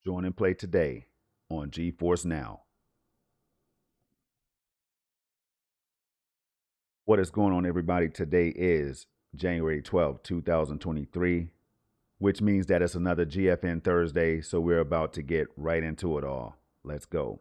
Join and play today on Geforce Now. What is going on, everybody? Today is January 12th, 2023, which means that it's another GFN Thursday, so we're about to get right into it all. Let's go.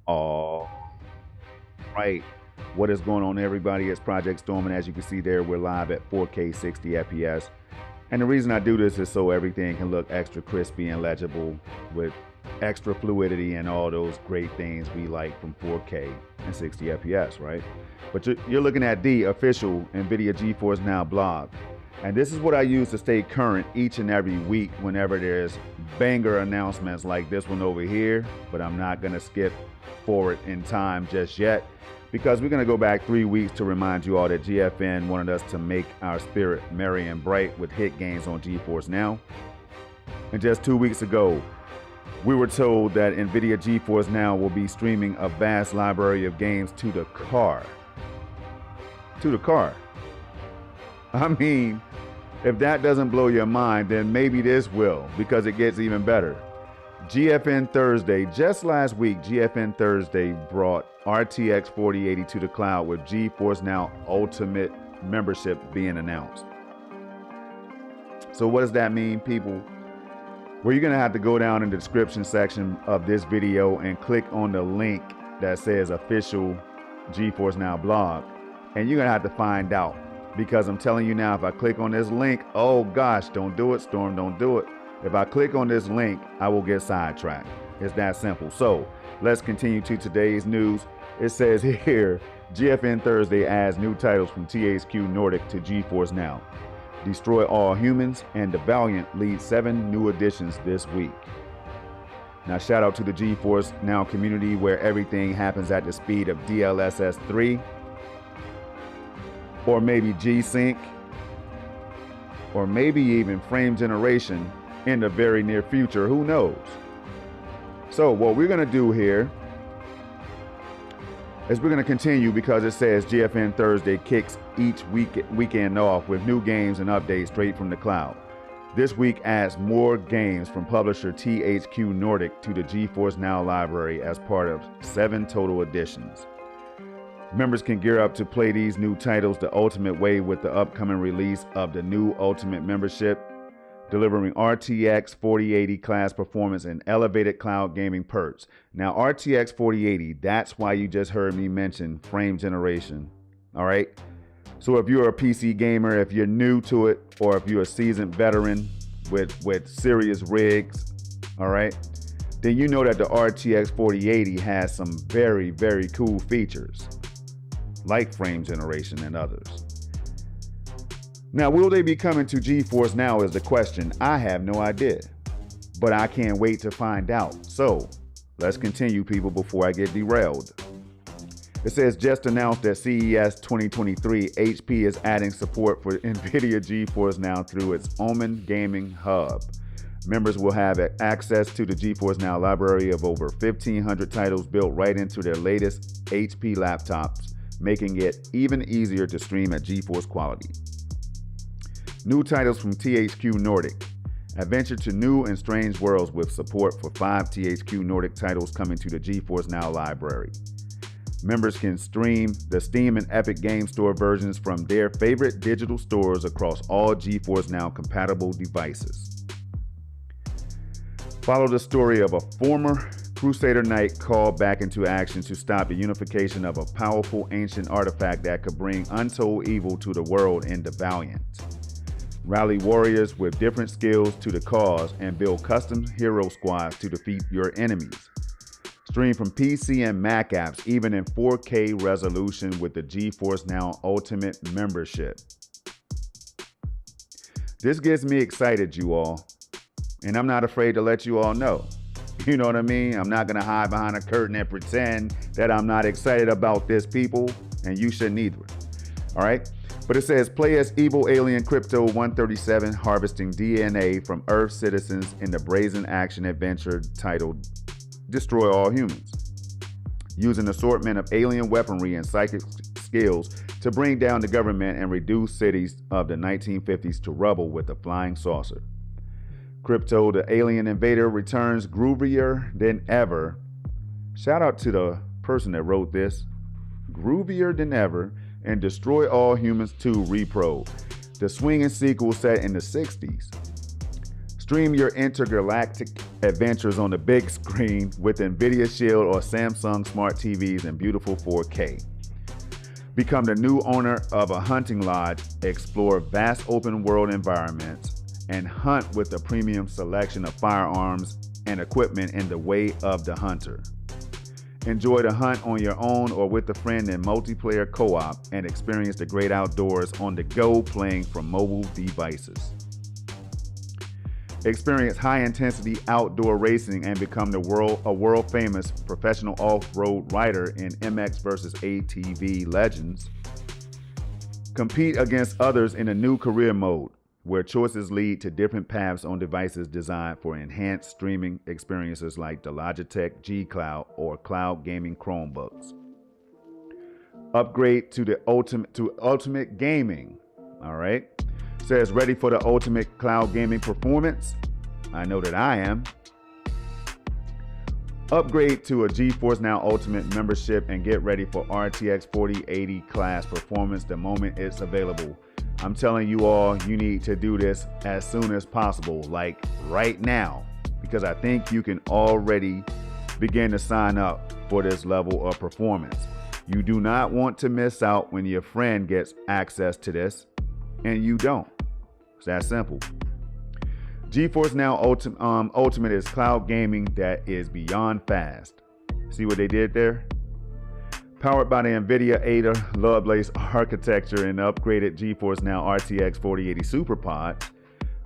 All right. What is going on, everybody? It's Project Storm, and as you can see there, we're live at 4K 60 FPS. And the reason I do this is so everything can look extra crispy and legible with extra fluidity and all those great things we like from 4K and 60 FPS, right? But you're looking at the official Nvidia Geforce Now blog. And this is what I use to stay current each and every week whenever there's banger announcements like this one over here. But I'm not going to skip forward in time just yet, because we're going to go back 3 weeks to remind you all that GFN wanted us to make our spirit merry and bright with hit games on Geforce Now. And just 2 weeks ago, we were told that Nvidia Geforce Now will be streaming a vast library of games to the car. To the car. I mean, if that doesn't blow your mind, then maybe this will, because it gets even better. GFN Thursday, just last week, GFN Thursday brought RTX 4080 to the cloud with Geforce Now Ultimate membership being announced. So what does that mean, people? Well, you're going to have to go down in the description section of this video and click on the link that says official Geforce Now blog. And you're going to have to find out, because I'm telling you now, if I click on this link, oh gosh, don't do it, Storm, don't do it. If I click on this link, I will get sidetracked. It's that simple. So let's continue to today's news. It says here, GFN Thursday adds new titles from THQ Nordic to Geforce Now. Destroy All Humans and The Valiant lead 7 new additions this week. Now, shout out to the Geforce Now community, where everything happens at the speed of DLSS 3, or maybe G-Sync, or maybe even frame generation in the very near future. Who knows? So what we're going to do here is we're going to continue, because it says GFN Thursday kicks each weekend off with new games and updates straight from the cloud. This week adds more games from publisher THQ Nordic to the Geforce Now library as part of 7 total editions. Members can gear up to play these new titles the ultimate way with the upcoming release of the new Ultimate membership, delivering RTX 4080 class performance and elevated cloud gaming perks. Now, RTX 4080, that's why you just heard me mention frame generation, all right? So if you're a PC gamer, if you're new to it, or if you're a seasoned veteran with serious rigs, all right, then you know that the RTX 4080 has some very, very cool features, like frame generation and others. Now, will they be coming to Geforce Now is the question. I have no idea, but I can't wait to find out. So let's continue, people, before I get derailed. It says, just announced at CES 2023, HP is adding support for Nvidia Geforce Now through its Omen gaming hub. Members will have access to the Geforce Now library of over 1,500 titles built right into their latest HP laptops, making it even easier to stream at GeForce quality. New titles from THQ Nordic. Adventure to new and strange worlds with support for 5 THQ Nordic titles coming to the Geforce Now library. Members can stream the Steam and Epic Game Store versions from their favorite digital stores across all Geforce Now compatible devices. Follow the story of a former Crusader Knight called back into action to stop the unification of a powerful ancient artifact that could bring untold evil to the world in The Valiant. Rally warriors with different skills to the cause and build custom hero squads to defeat your enemies. Stream from PC and Mac apps, even in 4K resolution with the Geforce Now Ultimate membership. This gets me excited, you all, and I'm not afraid to let you all know. You know what I mean? I'm not gonna hide behind a curtain and pretend that I'm not excited about this, people, and you shouldn't either. All right? But it says, play as evil alien Crypto 137 harvesting DNA from Earth citizens in the brazen action adventure titled Destroy All Humans. Use an assortment of alien weaponry and psychic skills to bring down the government and reduce cities of the 1950s to rubble with a flying saucer. Crypto, the alien invader, returns groovier than ever. Shout out to the person that wrote this. Groovier than ever, and Destroy All Humans 2 Repro, the swinging sequel set in the 60s. Stream your intergalactic adventures on the big screen with Nvidia Shield or Samsung Smart TVs in beautiful 4K. Become the new owner of a hunting lodge, explore vast open world environments, and hunt with a premium selection of firearms and equipment in the way of the hunter. Enjoy the hunt on your own or with a friend in multiplayer co-op and experience the great outdoors on the go playing from mobile devices. Experience high-intensity outdoor racing and become a world-famous professional off-road rider in MX vs. ATV Legends. Compete against others in a new career mode, where choices lead to different paths on devices designed for enhanced streaming experiences like the Logitech G Cloud or cloud gaming Chromebooks. Upgrade to the ultimate gaming. All right. Says ready for the ultimate cloud gaming performance. I know that I am. Upgrade to a Geforce NOW Ultimate membership and get ready for RTX 4080 class performance the moment it's available. I'm telling you all, you need to do this as soon as possible, like right now, because I think you can already begin to sign up for this level of performance. You do not want to miss out when your friend gets access to this and you don't. It's that simple. Geforce NOW Ultimate is cloud gaming that is beyond fast. See what they did there? Powered by the Nvidia Ada Lovelace architecture and upgraded Geforce NOW RTX 4080 SuperPods,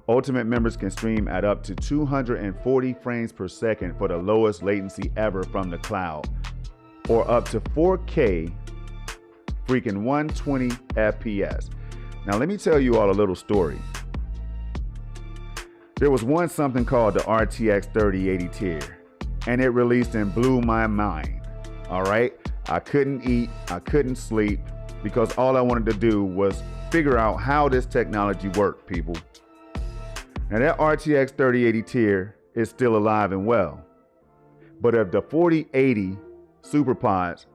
Ultimate members can stream at up to 240 frames per second for the lowest latency ever from the cloud, or up to 4K freaking 120 FPS. Now let me tell you all a little story. There was once something called the RTX 3080 tier, and it released and blew my mind. All right, I couldn't eat, I couldn't sleep, because all I wanted to do was figure out how this technology worked, people. Now that RTX 3080 tier is still alive and well, but if the 4080 SuperPods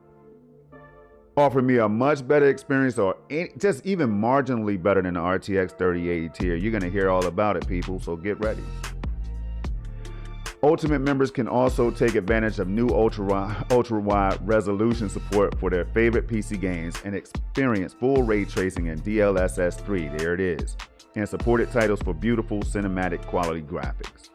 offer me a much better experience, or just even marginally better than the RTX 3080 tier, you're gonna hear all about it, people, so get ready. Ultimate members can also take advantage of new ultra-wide resolution support for their favorite PC games and experience full ray tracing and DLSS 3, there it is, and supported titles for beautiful cinematic quality graphics.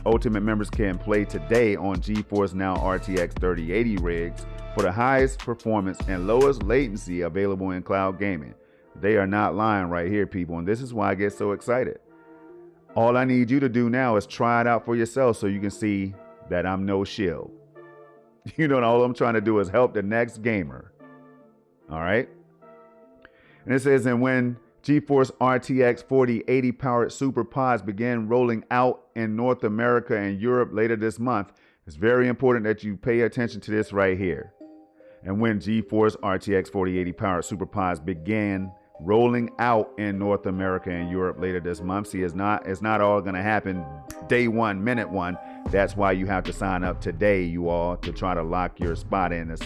Ultimate members can play today on Geforce NOW RTX 3080 rigs for the highest performance and lowest latency available in cloud gaming. They are not lying right here, people, and this is why I get so excited. All I need you to do now is try it out for yourself so you can see that I'm no shill. You know, all I'm trying to do is help the next gamer. All right? And it says, and when Geforce RTX 4080 powered SuperPods begin rolling out in North America and Europe later this month, it's very important that you pay attention to this right here. And when Geforce RTX 4080 powered SuperPods begin rolling out in North America and Europe later this month, see, it's not all going to happen day one, minute one. That's why you have to sign up today, you all, to try to lock your spot in this.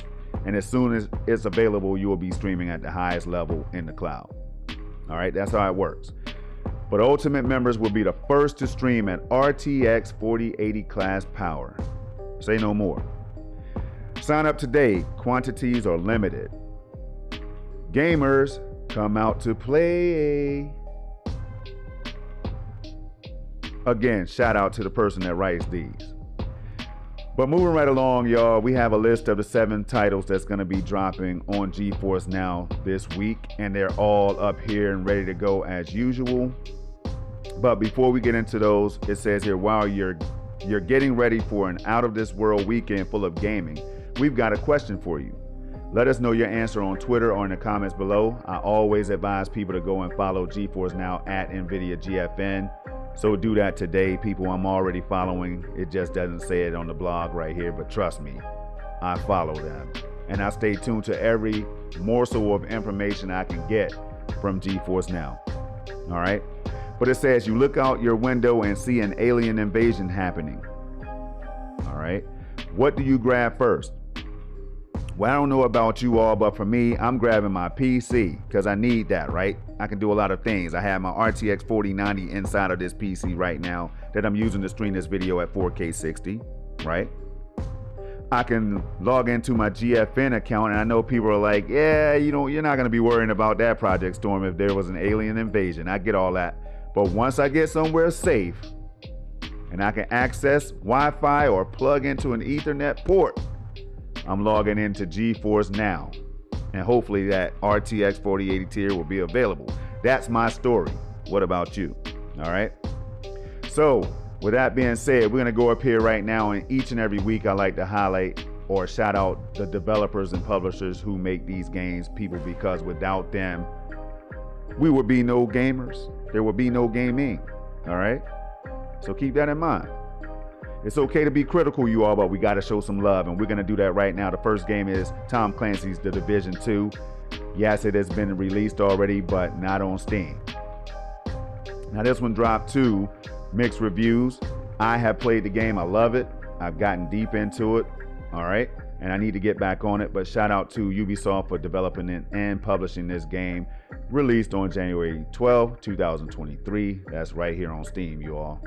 And as soon as it's available, you will be streaming at the highest level in the cloud. All right, that's how it works. But Ultimate members will be the first to stream at RTX 4080 class power. Say no more. Sign up today. Quantities are limited. Gamers, come out to play. Again, shout out to the person that writes these. But moving right along, y'all, we have a list of the 7 titles that's going to be dropping on Geforce NOW this week, and they're all up here and ready to go as usual. But before we get into those, it says here, while you're getting ready for an out-of-this-world weekend full of gaming, we've got a question for you. Let us know your answer on Twitter or in the comments below. I always advise people to go and follow Geforce NOW at Nvidia GFN. So do that today, people. I'm already following. It just doesn't say it on the blog right here, but trust me, I follow them. And I stay tuned to every morsel of information I can get from Geforce NOW. All right? But it says you look out your window and see an alien invasion happening. All right? What do you grab first? Well, I don't know about you all, but for me, I'm grabbing my PC because I need that, right? I can do a lot of things. I have my RTX 4090 inside of this PC right now that I'm using to stream this video at 4K 60, right? I can log into my GFN account, and I know people are like, yeah, you know, you're not going to be worrying about that, Project Storm, if there was an alien invasion. I get all that. But once I get somewhere safe and I can access Wi-Fi or plug into an Ethernet port, I'm logging into Geforce NOW. And hopefully that RTX 4080 tier will be available. That's my story. What about you? All right. So with that being said, we're going to go up here right now, and each and every week I like to highlight or shout out the developers and publishers who make these games, people, because without them, we would be no gamers. There would be no gaming. All right. So keep that in mind. It's okay to be critical, you all, but we got to show some love, and we're going to do that right now. The first game is Tom Clancy's The Division 2. Yes, it has been released already, but not on Steam. Now, this one dropped 2 mixed reviews. I have played the game. I love it. I've gotten deep into it. All right. And I need to get back on it. But shout out to Ubisoft for developing it and publishing this game. Released on January 12, 2023. That's right here on Steam, you all.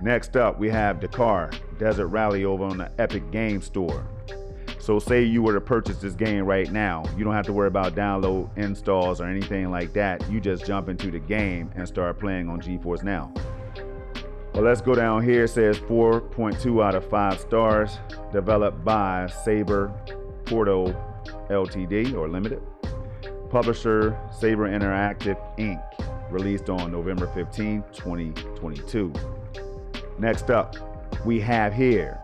Next up, we have Dakar Desert Rally over on the Epic Game Store. So say you were to purchase this game right now, you don't have to worry about download installs or anything like that. You just jump into the game and start playing on Geforce NOW. Well, let's go down here. It says 4.2 out of 5 stars. Developed by Saber Porto Ltd. or Limited. Publisher Saber Interactive Inc. Released on November 15, 2022. Next up, we have here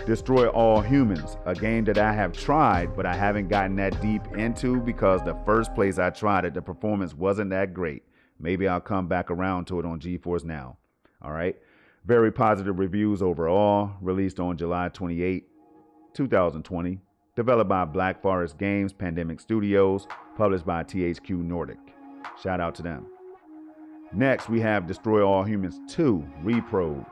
Destroy All Humans, a game that I have tried, but I haven't gotten that deep into because the first place I tried it, the performance wasn't that great. Maybe I'll come back around to it on Geforce NOW. All right. Very positive reviews overall. Released on July 28, 2020. Developed by Black Forest Games, Pandemic Studios. Published by THQ Nordic. Shout out to them. Next, we have Destroy All Humans 2, Reprobed.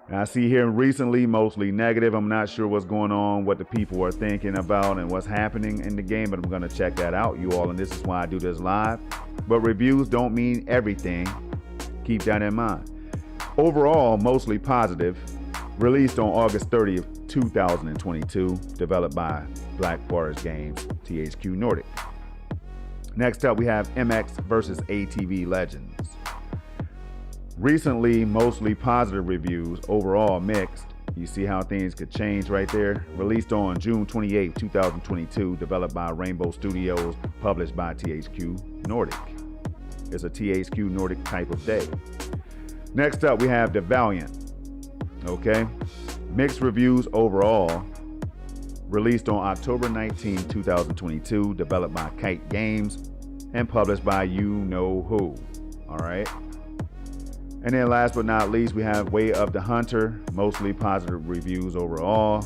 Now, I see here recently mostly negative. I'm not sure what's going on, what the people are thinking about, and what's happening in the game, but I'm going to check that out, you all, and this is why I do this live. But reviews don't mean everything. Keep that in mind. Overall, mostly positive. Released on August 30th, 2022. Developed by Black Forest Games, THQ Nordic. Next up, we have MX versus ATV Legends. Recently, mostly positive reviews, overall mixed. You see how things could change right there. Released on June 28, 2022, developed by Rainbow Studios, published by THQ Nordic. It's a THQ Nordic type of day. Next up, we have The Valiant. Okay, mixed reviews overall. Released on October 19, 2022, developed by Kite Games and published by You Know Who. All right. And then last but not least, we have Way of the Hunter, mostly positive reviews overall.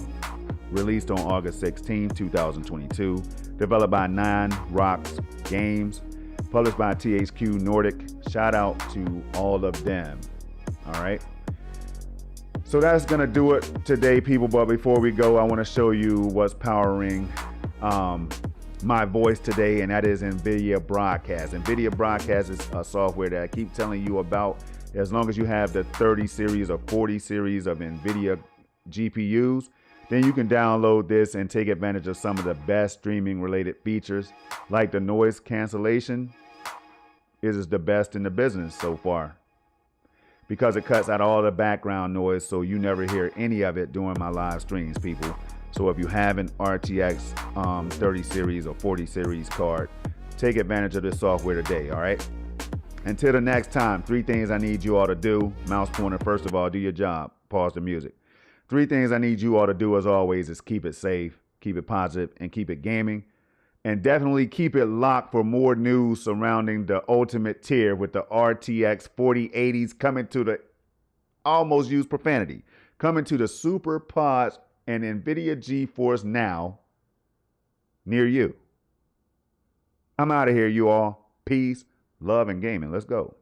Released on August 16, 2022. Developed by Nine Rocks Games. Published by THQ Nordic. Shout out to all of them. All right. So that's going to do it today, people. But before we go, I want to show you what's powering my voice today, and that is Nvidia Broadcast. Nvidia Broadcast is a software that I keep telling you about. As long as you have the 30 series or 40 series of Nvidia GPUs, then you can download this and take advantage of some of the best streaming related features, like the noise cancellation. It is the best in the business so far because it cuts out all the background noise, so you never hear any of it during my live streams, people. So if you have an RTX 30 series or 40 series card, take advantage of this software today. All right. Until the next time, 3 things I need you all to do. Mouse pointer, first of all, do your job. Pause the music. 3 things I need you all to do, as always, is keep it safe, keep it positive, and keep it gaming. And definitely keep it locked for more news surrounding the ultimate tier with the RTX 4080s coming to the, almost use profanity, coming to the Super Pods an Nvidia Geforce NOW near you. I'm out of here, you all. Peace, love, and gaming. Let's go.